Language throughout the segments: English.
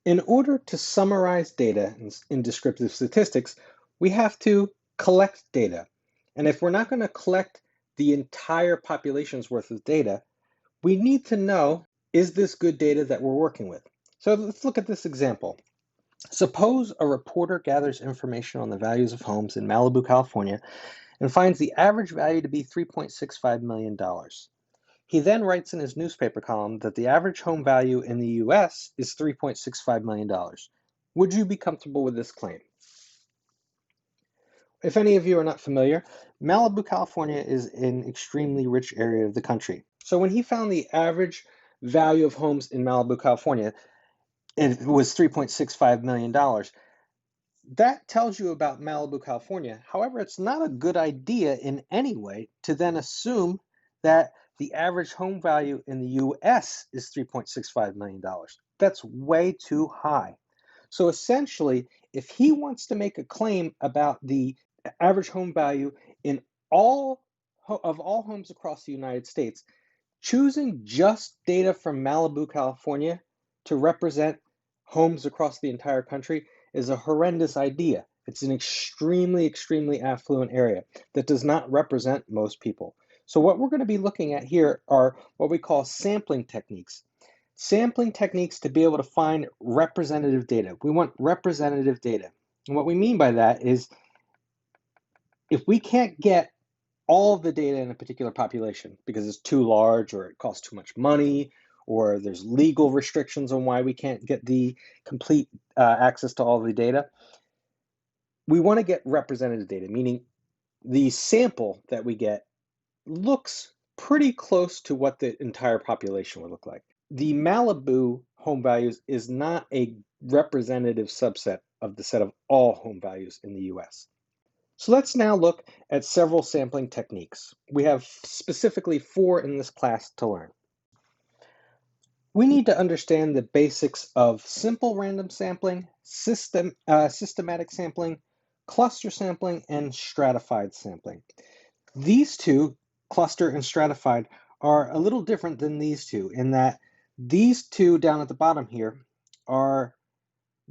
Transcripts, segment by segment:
In order to summarize data in descriptive statistics, we have to collect data. And if we're not going to collect the entire population's worth of data, we need to know, is this good data that we're working with? So let's look at this example. Suppose a reporter gathers information on the values of homes in Malibu, California, and finds the average value to be $3.65 million. He then writes in his newspaper column that the average home value in the US is $3.65 million. Would you be comfortable with this claim? If any of you are not familiar, Malibu, California is an extremely rich area of the country. So when he found the average value of homes in Malibu, California, it was $3.65 million. That tells you about Malibu, California. However, it's not a good idea in any way to then assume that the average home value in the US is $3.65 million. That's way too high. So essentially, if he wants to make a claim about the average home value in all homes across the United States, choosing just data from Malibu, California to represent homes across the entire country is a horrendous idea. It's an extremely, extremely affluent area that does not represent most people. So what we're going to be looking at here are what we call sampling techniques. Sampling techniques to be able to find representative data. We want representative data. And what we mean by that is if we can't get all of the data in a particular population because it's too large or it costs too much money or there's legal restrictions on why we can't get the complete access to all of the data, we want to get representative data, meaning the sample that we get looks pretty close to what the entire population would look like. The Malibu home values is not a representative subset of the set of all home values in the US. So let's now look at several sampling techniques. We have specifically 4 in this class to learn. We need to understand the basics of simple random sampling, systematic sampling, cluster sampling, and stratified sampling. These two, cluster and stratified, are a little different than these two in that these two down at the bottom here are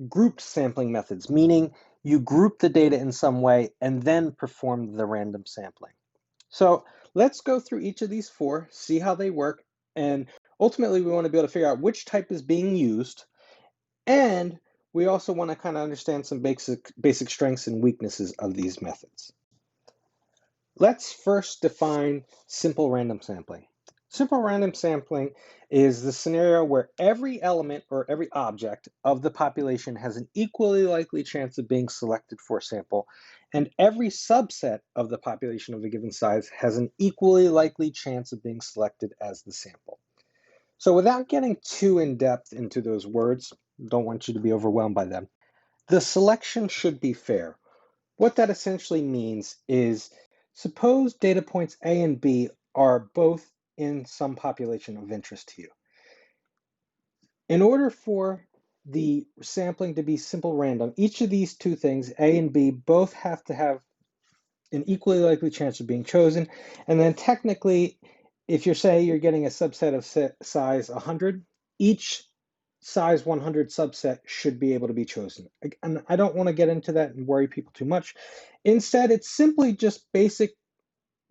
grouped sampling methods, meaning you group the data in some way and then perform the random sampling. So let's go through each of these 4, see how they work, and ultimately we want to be able to figure out which type is being used, and we also want to kind of understand some basic strengths and weaknesses of these methods. Let's first define simple random sampling. Simple random sampling is the scenario where every element or every object of the population has an equally likely chance of being selected for a sample, and every subset of the population of a given size has an equally likely chance of being selected as the sample. So without getting too in-depth into those words, don't want you to be overwhelmed by them, the selection should be fair. What that essentially means is suppose data points A and B are both in some population of interest to you. In order for the sampling to be simple random, each of these two things, A and B, both have to have an equally likely chance of being chosen. And then technically, if you're getting a subset of size 100, each size 100 subset should be able to be chosen. And I don't want to get into that and worry people too much. Instead, it's simply just basic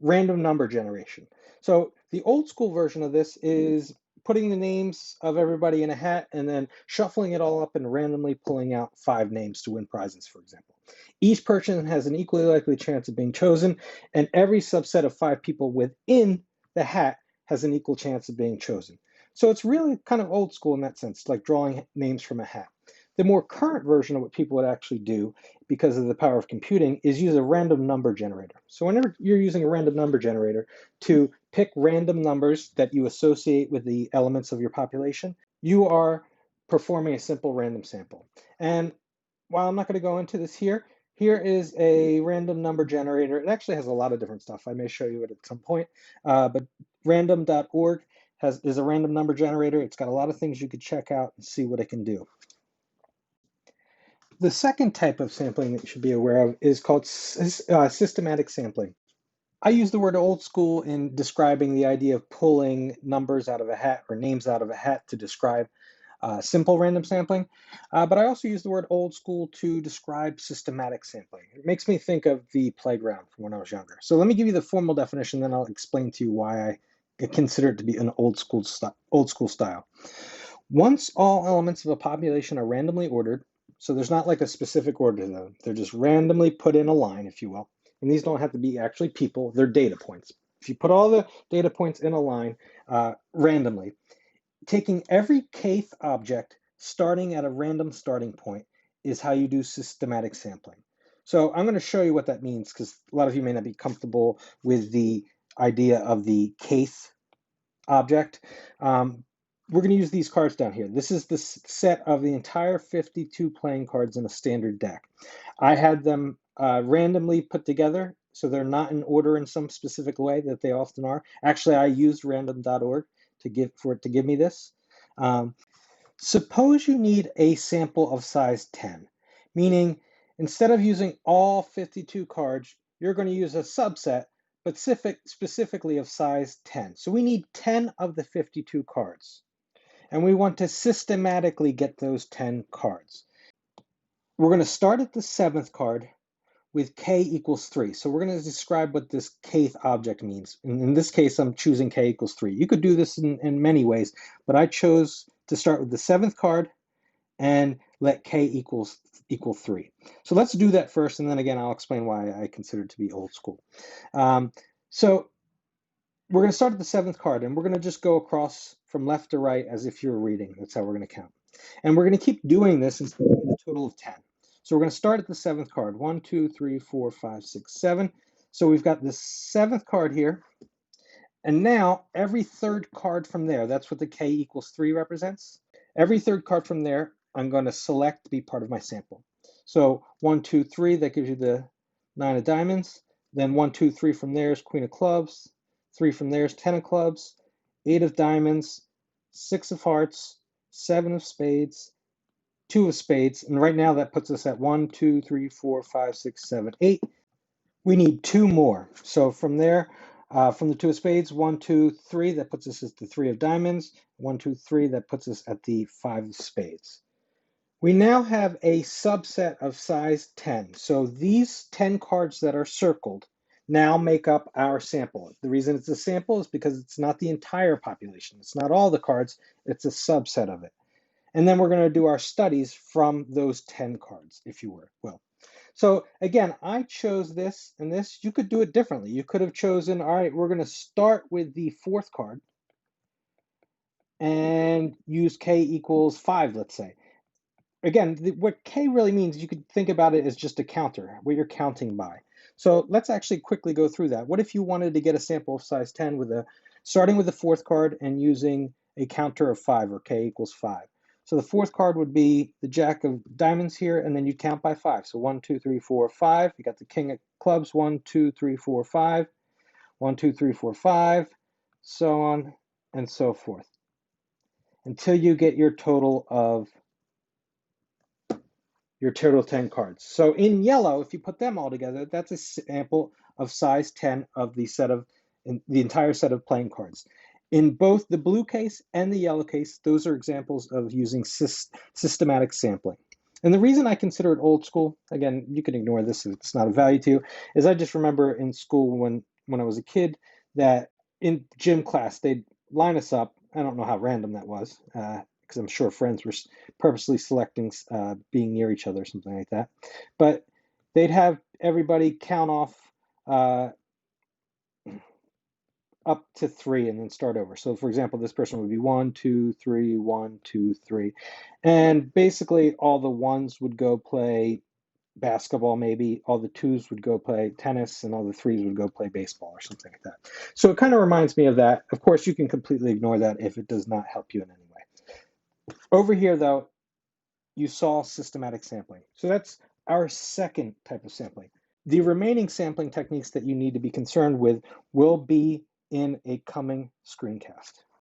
random number generation. So the old school version of this is putting the names of everybody in a hat and then shuffling it all up and randomly pulling out 5 names to win prizes, for example. Each person has an equally likely chance of being chosen, and every subset of 5 people within the hat has an equal chance of being chosen. So it's really kind of old school in that sense, like drawing names from a hat. The more current version of what people would actually do, because of the power of computing, is use a random number generator. So whenever you're using a random number generator to pick random numbers that you associate with the elements of your population, you are performing a simple random sample. And while I'm not going to go into this here, here is a random number generator. It actually has a lot of different stuff. I may show you it at some point, but random.org is a random number generator. It's got a lot of things you could check out and see what it can do. The second type of sampling that you should be aware of is called systematic sampling. I use the word old school in describing the idea of pulling numbers out of a hat or names out of a hat to describe simple random sampling, but I also use the word old school to describe systematic sampling. It makes me think of the playground from when I was younger. So let me give you the formal definition, then I'll explain to you why I consider it to be an old school style. Once all elements of a population are randomly ordered, so there's not like a specific order to them, they're just randomly put in a line, if you will. And these don't have to be actually people, they're data points. If you put all the data points in a line randomly, taking every kth object starting at a random starting point is how you do systematic sampling. So I'm going to show you what that means because a lot of you may not be comfortable with the idea of the kth object. We're going to use these cards down here. This is the set of the entire 52 playing cards in a standard deck. I had them randomly put together, so they're not in order in some specific way that they often are. Actually, I used random.org to give me this. Suppose you need a sample of size 10, meaning instead of using all 52 cards, you're going to use a subset, but specifically of size 10. So we need 10 of the 52 cards, and we want to systematically get those 10 cards. We're going to start at the 7th card with k equals 3. So we're going to describe what this kth object means. In this case, I'm choosing k equals 3. You could do this in many ways, but I chose to start with the 7th card and let k equal 3. So let's do that first, and then again, I'll explain why I consider it to be old school. So we're going to start at the 7th card, and we're going to just go across from left to right as if you're reading. That's how we're going to count. And we're going to keep doing this until we get a total of 10. So we're going to start at the 7th card. 1, 2, 3, 4, 5, 6, 7. So we've got the 7th card here. And now every third card from there, that's what the k equals 3 represents. Every third card from there, I'm going to select to be part of my sample. So 1, 2, 3, that gives you the 9 of diamonds. Then 1, 2, 3 from there is queen of clubs. 3 from there is 10 of clubs. 8 of diamonds. 6 of hearts. 7 of spades. 2 of spades. And right now that puts us at 1, 2, 3, 4, 5, 6, 7, 8. We need 2 more. So from there, from the 2 of spades, 1, 2, 3, that puts us at the 3 of diamonds. 1, 2, 3, that puts us at the 5 of spades. We now have a subset of size 10. So these 10 cards that are circled now make up our sample. The reason it's a sample is because it's not the entire population. It's not all the cards, it's a subset of it. And then we're going to do our studies from those 10 cards, if you will. So again, I chose this and this. You could do it differently. You could have chosen, all right, we're going to start with the 4th card and use k equals 5, let's say. Again, what k really means, you could think about it as just a counter, what you're counting by. So let's actually quickly go through that. What if you wanted to get a sample of size 10 starting with the 4th card and using a counter of 5, or k equals 5? So the 4th card would be the jack of diamonds here, and then you count by 5. So 1, 2, 3, 4, 5. You got the king of clubs, 1, 2, 3, 4, 5. 1, 2, 3, 4, 5. So on and so forth, until you get your total 10 cards. So in yellow, if you put them all together, that's a sample of size 10 of the entire set of playing cards. In both the blue case and the yellow case, those are examples of using systematic sampling. And the reason I consider it old school, again, you can ignore this if it's not of value to you, is I just remember in school when I was a kid that in gym class, they'd line us up. I don't know how random that was, because I'm sure friends were purposely selecting being near each other or something like that. But they'd have everybody count off up to 3 and then start over. So for example, this person would be 1, 2, 3, 1, 2, 3. And basically all the 1s would go play basketball, maybe all the 2s would go play tennis, and all the 3s would go play baseball or something like that. So it kind of reminds me of that. Of course, you can completely ignore that if it does not help you in any way. Over here, though, you saw systematic sampling. So that's our second type of sampling. The remaining sampling techniques that you need to be concerned with will be in a coming screencast.